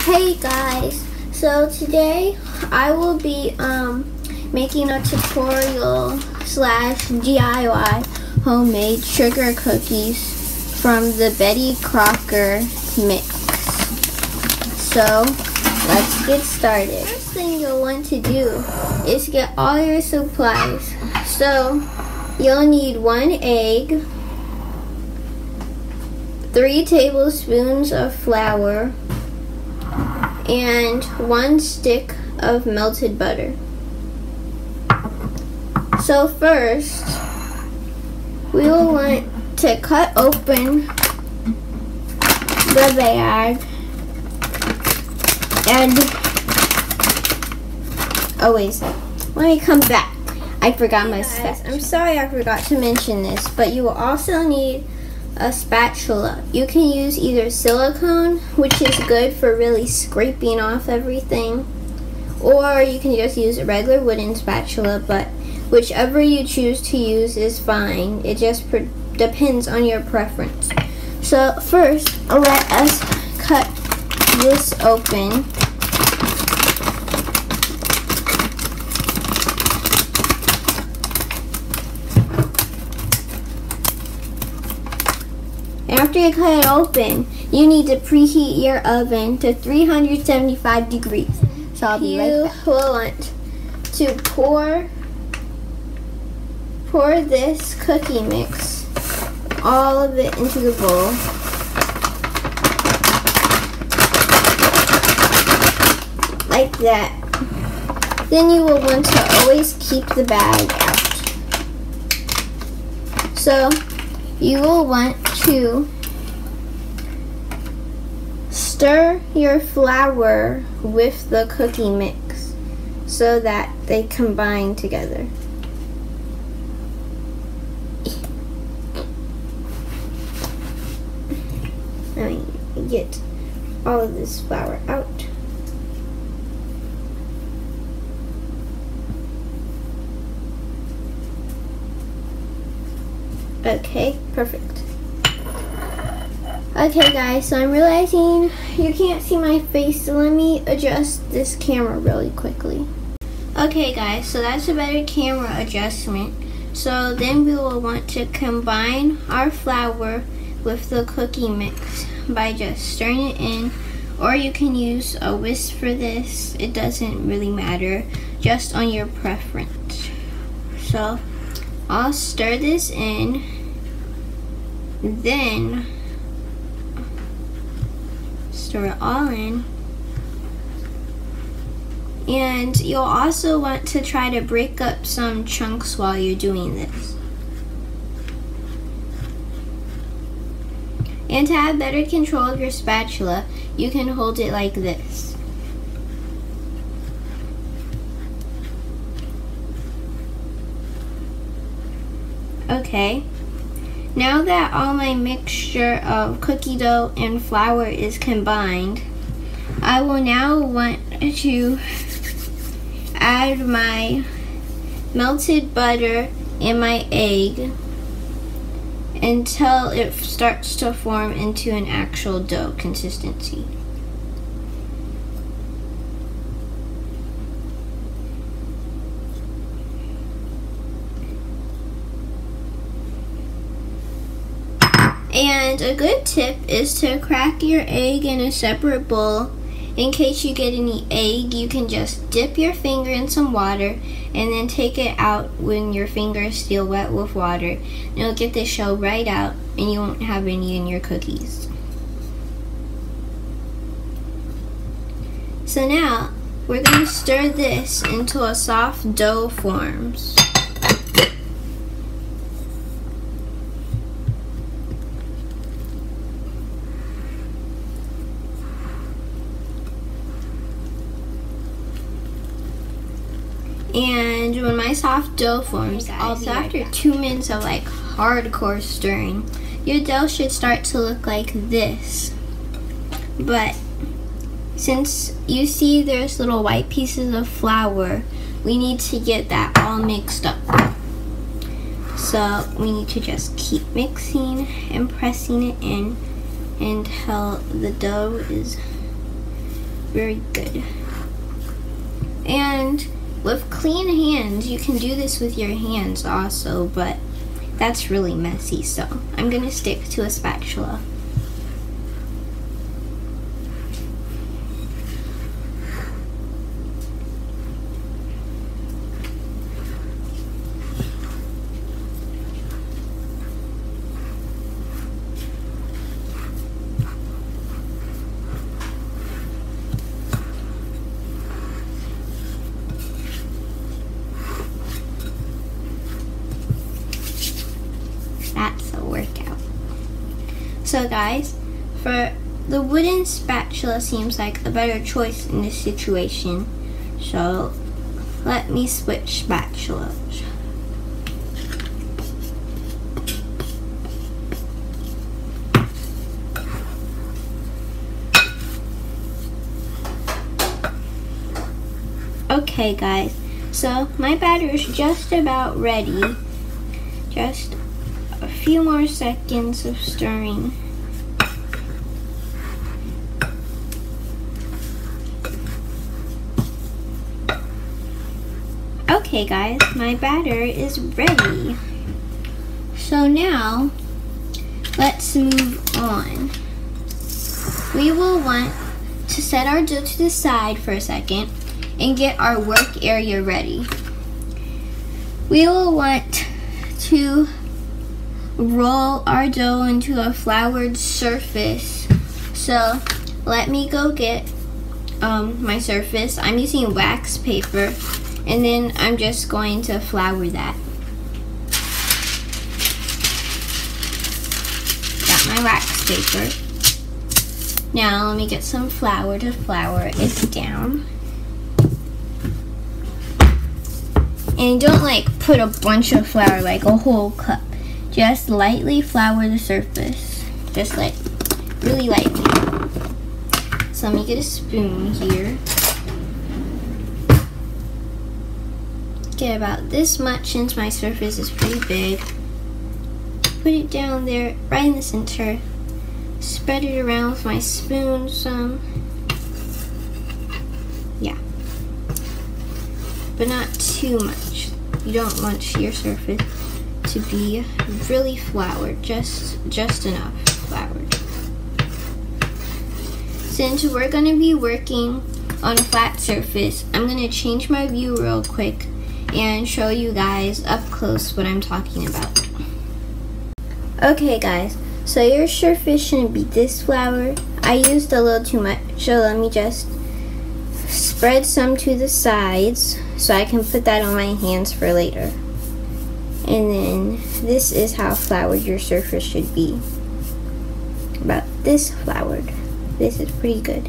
Hey guys, so today I will be making a tutorial slash DIY homemade sugar cookies from the Betty Crocker mix. So let's get started. First thing you'll want to do is get all your supplies. So you'll need 1 egg, 3 tablespoons of flour, and 1 stick of melted butter. So first, we will want to cut open the bag and, oh wait, let me come back. I forgot my steps. I'm sorry I forgot to mention this, but you will also need a spatula. You can use either silicone, which is good for really scraping off everything, or you can just use a regular wooden spatula, but whichever you choose to use is fine. It just depends on your preference. So first, let us cut this open. After you cut it open, you need to preheat your oven to 375 degrees. So I'll be right back. You will want to pour this cookie mix, all of it into the bowl. Like that. Then you will want to always keep the bag out. So you will want to stir your flour with the cookie mix so that they combine together. Let me get all of this flour out. Okay, perfect. Okay guys, so I'm realizing you can't see my face, so let me adjust this camera really quickly. Okay guys, so that's a better camera adjustment. So then we will want to combine our flour with the cookie mix by just stirring it in, or you can use a whisk for this. It doesn't really matter, just on your preference. So I'll stir this in, then stir it all in, and you'll also want to try to break up some chunks while you're doing this. And to have better control of your spatula, you can hold it like this. Okay. Now that all my mixture of cookie dough and flour is combined, I will now want to add my melted butter and my egg until it starts to form into an actual dough consistency. And a good tip is to crack your egg in a separate bowl. In case you get any egg, you can just dip your finger in some water and then take it out when your finger is still wet with water. And it'll get the shell right out and you won't have any in your cookies. So now, we're going to stir this until a soft dough forms. And when my soft dough forms, also after 2 minutes of like hardcore stirring, your dough should start to look like this. But since you see there's little white pieces of flour, we need to get that all mixed up. So we need to just keep mixing and pressing it in until the dough is Very good. And with clean hands, you can do this with your hands also, but that's really messy, so I'm gonna stick to a spatula. That's a workout. So guys, for the wooden spatula seems like a better choice in this situation. So let me switch spatulas. Okay guys, so my batter is just about ready. Just a few more seconds of stirring. Okay guys, my batter is ready. So now, let's move on. We will want to set our dough to the side for a second and get our work area ready. We will want to roll our dough into a floured surface. So let me go get my surface. I'm using wax paper, and then I'm just going to flour that. Got my wax paper. Now let me get some flour to flour it down. And don't like put a bunch of flour, like a whole cup. Just lightly flour the surface. Just like really lightly. So let me get a spoon here. Get about this much since my surface is pretty big. Put it down there right in the center. Spread it around with my spoon some. Yeah. But not too much. You don't want your surface to be really floured, just enough floured. Since we're going to be working on a flat surface, I'm going to change my view real quick and show you guys up close what I'm talking about. Okay guys, so your surface shouldn't be this floured. I used a little too much, so let me just spread some to the sides so I can put that on my hands for later. And then this is how floured your surface should be. About this floured. This is pretty good.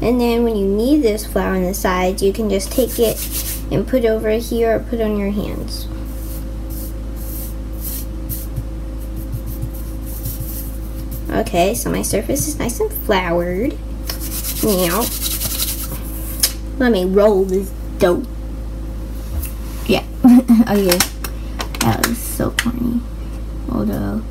And then when you need this flour on the sides, you can just take it and put over here or put on your hands. Okay, so my surface is nice and floured. Now, let me roll this dough. Yeah. Okay. That was so corny. Hold on.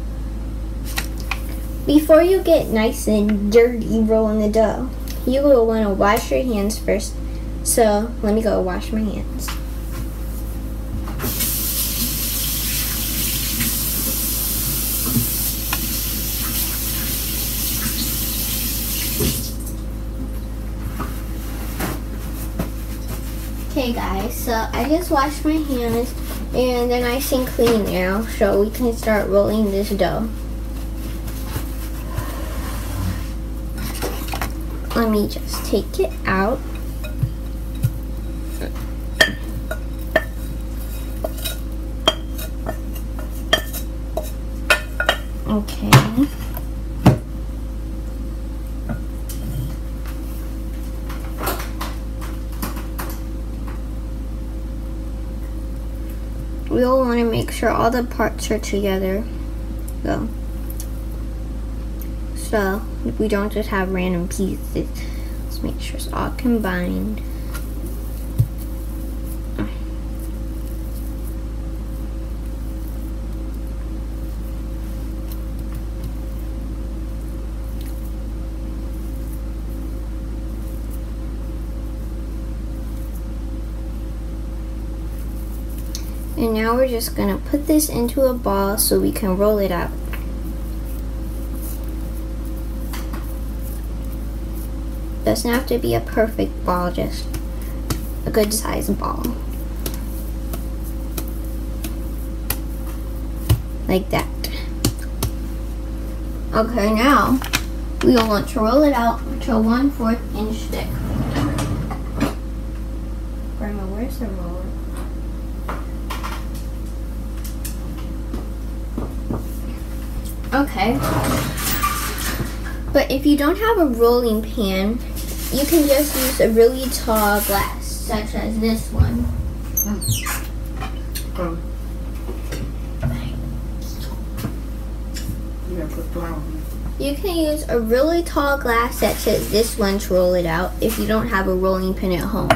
Before you get nice and dirty rolling the dough, you will want to wash your hands first. So let me go wash my hands. Okay guys, so I just washed my hands and they're nice and clean now, so we can start rolling this dough. Let me just take it out. Okay. We'll want to make sure all the parts are together, though. So we don't just have random pieces. Let's make sure it's all combined. And now we're just gonna put this into a ball so we can roll it out. Doesn't have to be a perfect ball, just a good sized ball. Like that. Okay, now we will want to roll it out to a 1/4 inch thick. Grandma, where's the roller? Okay. But if you don't have a rolling pin, you can just use a really tall glass, such as this one. You can use a really tall glass such as this one to roll it out if you don't have a rolling pin at home.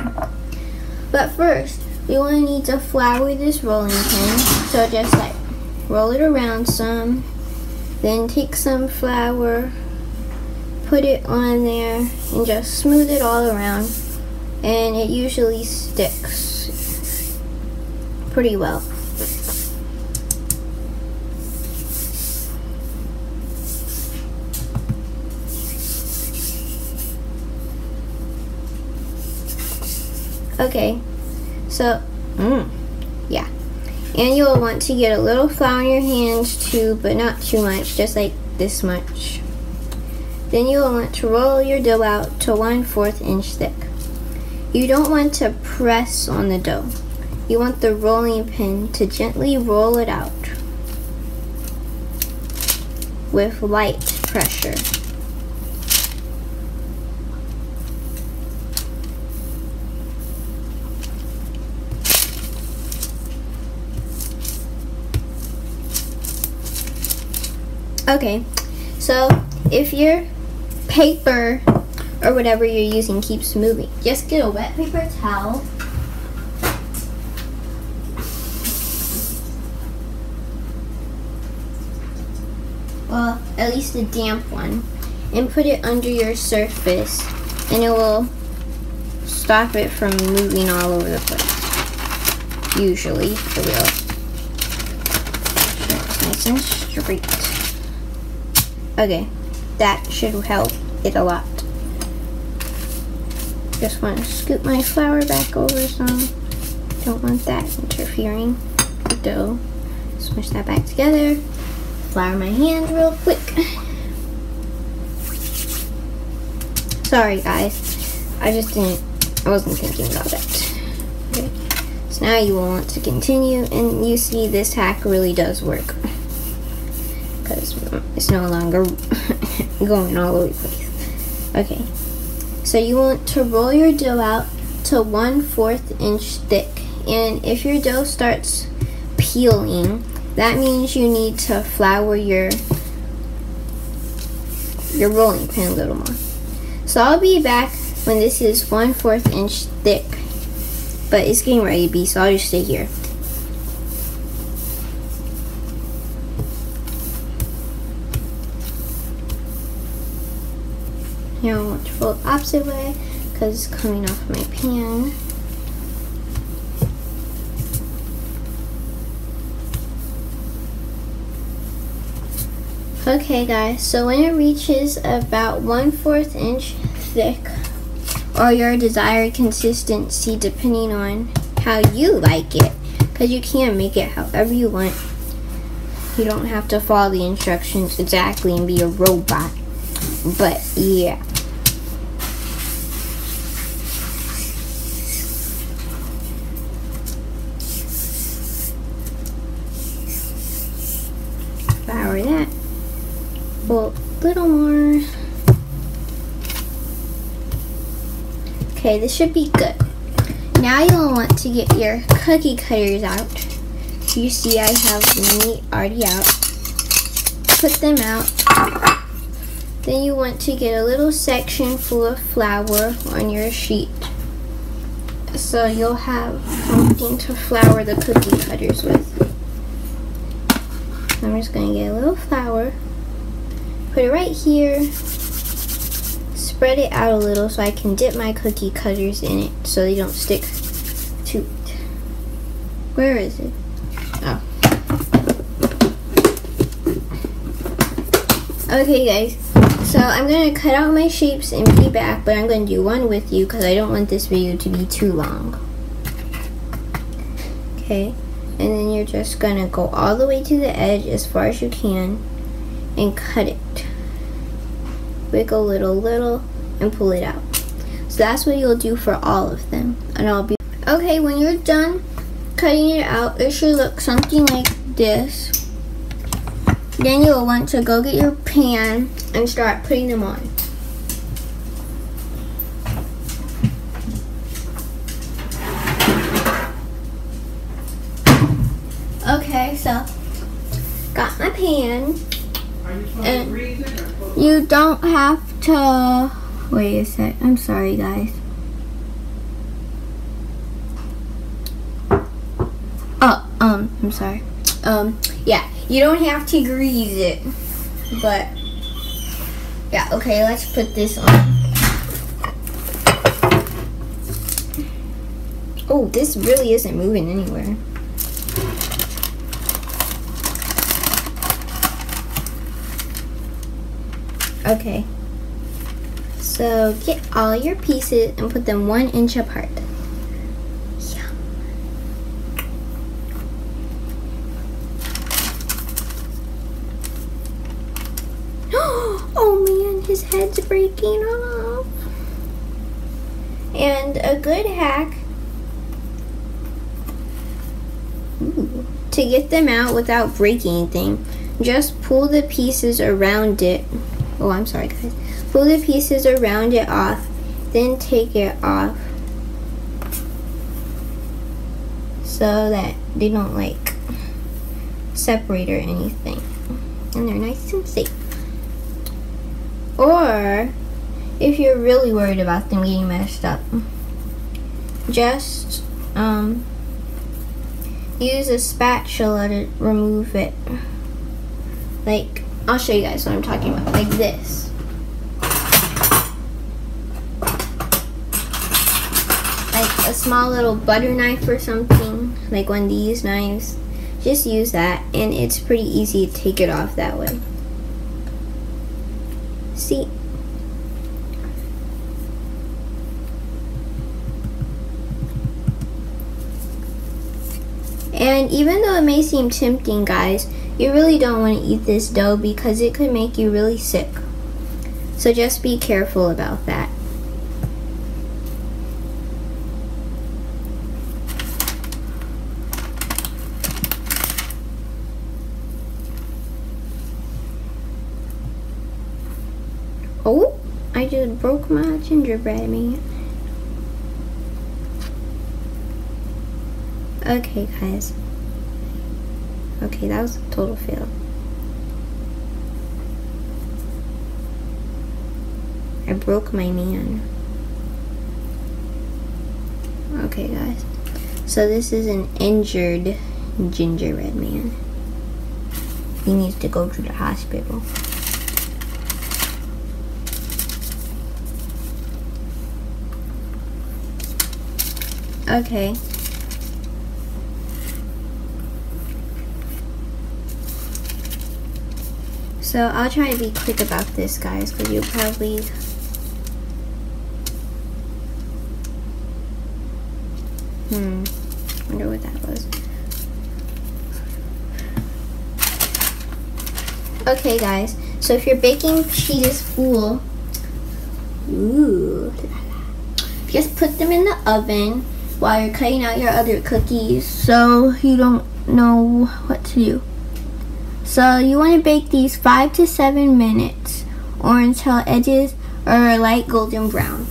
But first, we will need to flour this rolling pin. So just like roll it around some, then take some flour, put it on there, and just smooth it all around. And it usually sticks pretty well. Okay, so, yeah. And you'll want to get a little flour in your hands too, but not too much, just like this much. Then you will want to roll your dough out to 1/4 inch thick. You don't want to press on the dough. You want the rolling pin to gently roll it out with light pressure. Okay, so if your paper or whatever you're using keeps moving, just get a wet paper towel. Well, at least a damp one, and put it under your surface, and it will stop it from moving all over the place. Usually, it will. It's nice and straight. Okay, that should help it a lot. Just want to scoop my flour back over some. Don't want that interfering with the dough. Smush that back together. Flour my hands real quick. Sorry guys, I wasn't thinking about that. Okay, so now you will want to continue, and you see this hack really does work. Because it's no longer going all over the place. Okay, so you want to roll your dough out to 1/4 inch thick, and if your dough starts peeling, that means you need to flour your rolling pin a little more. So I'll be back when this is 1/4 inch thick, but it's getting ready to be, so I'll just stay here. Now I want to roll it opposite way because it's coming off my pan. Okay guys, so when it reaches about 1/4 inch thick, or your desired consistency depending on how you like it, because you can make it however you want. You don't have to follow the instructions exactly and be a robot, but yeah. Flour that. Well, a little more. Okay, this should be good. Now you'll want to get your cookie cutters out. You see I have the meat already out. Put them out. Then you want to get a little section full of flour on your sheet, so you'll have something to flour the cookie cutters with. I'm just going to get a little flour, put it right here, spread it out a little so I can dip my cookie cutters in it so they don't stick to it. Where is it? Okay guys, so I'm going to cut out my shapes and be back, but I'm going to do one with you because I don't want this video to be too long. Okay, and then you're just going to go all the way to the edge as far as you can and cut it. Wiggle little and pull it out. So that's what you'll do for all of them. And I'll be okay. When you're done cutting it out, it should look something like this. Then you'll want to go get your pan and start putting them on. Okay, so got my pan. And you don't have to wait a sec. I'm sorry guys. Oh, I'm sorry. Yeah, you don't have to grease it. But yeah, okay, let's put this on. Oh, this really isn't moving anywhere. Okay, so get all your pieces and put them 1 inch apart. Yeah. Oh man, his head's breaking off. And a good hack to get them out without breaking anything, just pull the pieces around it. Oh, I'm sorry guys. Pull the pieces around it off, then take it off so that they don't like separate or anything. And they're nice and safe. Or if you're really worried about them getting messed up, just use a spatula to remove it. Like, I'll show you guys what I'm talking about. Like this. Like a small little butter knife or something. Like one of these knives. Just use that and it's pretty easy to take it off that way. See? And even though it may seem tempting, guys, you really don't want to eat this dough because it could make you really sick. So just be careful about that. Oh, I just broke my gingerbread man. Okay, guys. Okay, that was a total fail. I broke my man. Okay, guys. So this is an injured gingerbread man. He needs to go to the hospital. Okay. So I'll try to be quick about this, guys, because you'll probably wonder what that was. Okay, guys. So if your baking sheet is full, just put them in the oven while you're cutting out your other cookies, so you don't know what to do. So you want to bake these 5 to 7 minutes or until edges are light golden brown.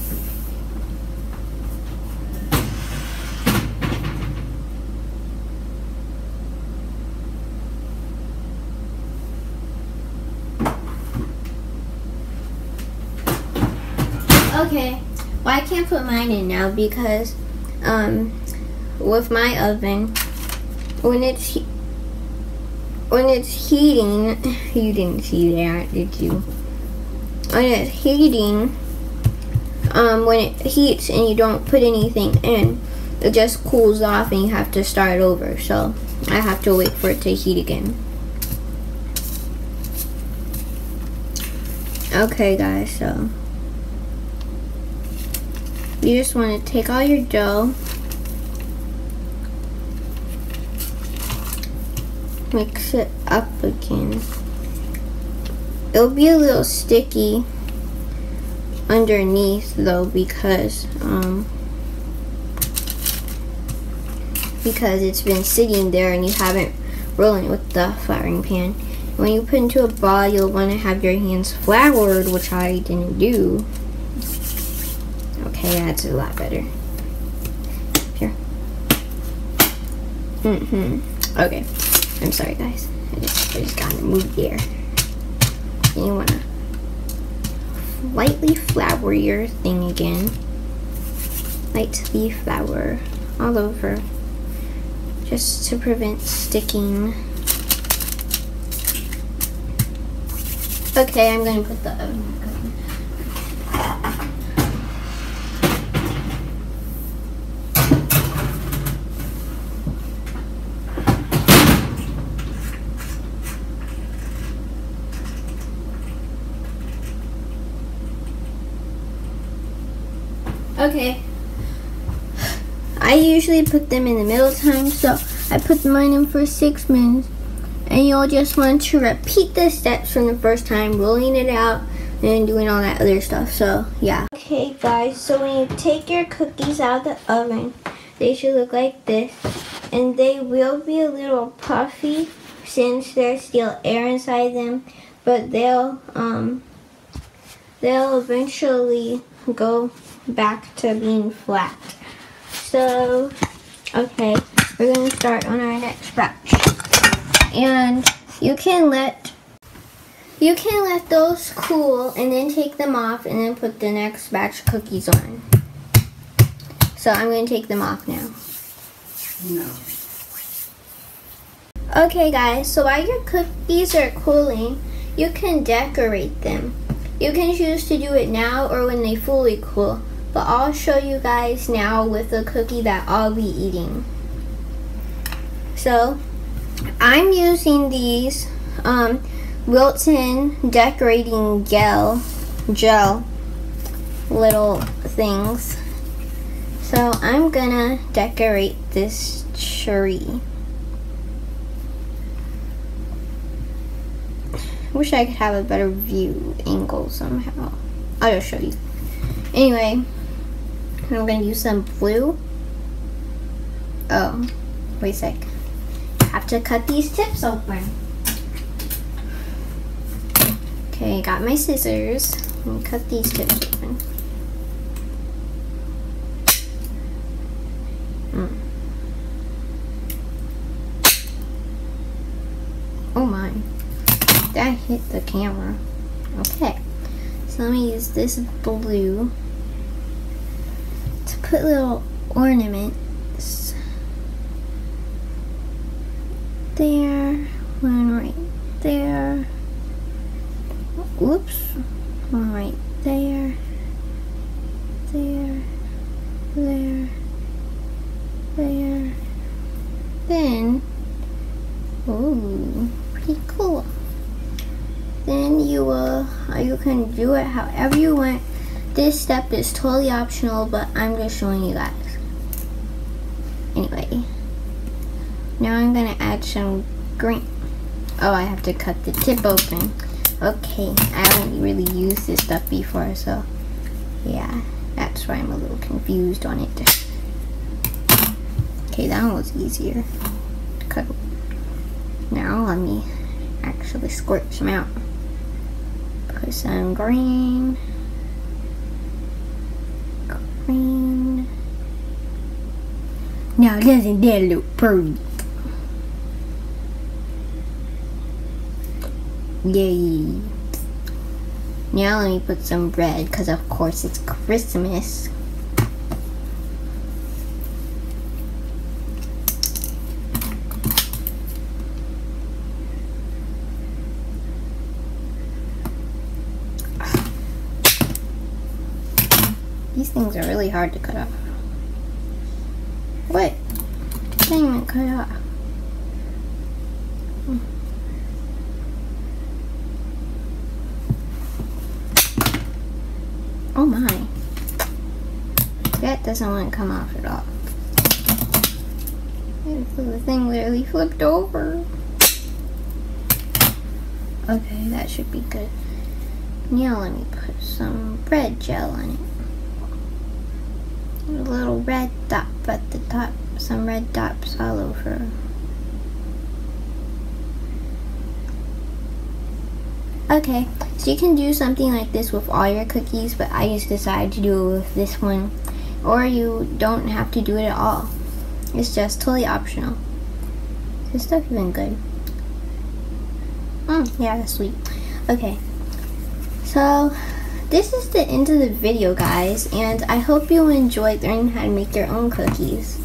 Okay, well I can't put mine in now because with my oven, when it's heating, you didn't see that, did you? When it's heating, when it heats and you don't put anything in, it just cools off and you have to start over. So I have to wait for it to heat again. Okay guys, so you just want to take all your dough, mix it up again. It'll be a little sticky underneath though because it's been sitting there and you haven't rolled it with the flouring pan. When you put into a ball, you'll want to have your hands floured, which I didn't do. Okay, that's a lot better. Here. Okay, I'm sorry guys. I just got to move there. And you want to lightly flour your thing again. Lightly flour all over, just to prevent sticking. Okay, I'm going to put the oven back on. Okay, I usually put them in the middle time, so I put mine in for 6 minutes. And you'll just want to repeat the steps from the first time, rolling it out and doing all that other stuff. So yeah. Okay guys, so when you take your cookies out of the oven, they should look like this. And they will be a little puffy since there's still air inside them, but they'll eventually go back to being flat. So okay, we're gonna start on our next batch. And you can let those cool and then take them off and then put the next batch of cookies on. So I'm going to take them off now. No. Okay guys, so while your cookies are cooling, you can decorate them. You can choose to do it now or when they fully cool, but I'll show you guys now with the cookie that I'll be eating. So I'm using these Wilton decorating gel little things. So I'm gonna decorate this tree. Wish I could have a better view angle somehow. I'll just show you. Anyway, I'm gonna use some blue. Oh, wait a sec. Have to cut these tips open. Okay, got my scissors. Let me cut these tips open. Oh my, that hit the camera. Okay, so let me use this blue to put little ornaments. There, one right there. Oops, one right there. There, there, there. Then, ooh, pretty cool. Then you can do it however you want. This step is totally optional, but I'm just showing you guys. Anyway. Now I'm gonna add some green. Oh, I have to cut the tip open. Okay, I haven't really used this stuff before, so yeah, that's why I'm a little confused on it. Okay, that one was easier to cut. Now let me actually squirt some out. Put some green. Green. Now doesn't that look pretty? Yay. Now let me put some red, because of course it's Christmas. These things are really hard to cut off. What? Can't even cut off. Oh my. That doesn't want to come off at all. The thing literally flipped over. Okay, that should be good. Now let me put some red gel on it. A little red dot at the top. Some red dots all over. Okay, so you can do something like this with all your cookies, but I just decided to do it with this one. Or you don't have to do it at all. It's just totally optional. Is this stuff even good? Yeah, that's sweet. Okay, so this is the end of the video, guys, and I hope you enjoyed learning how to make your own cookies.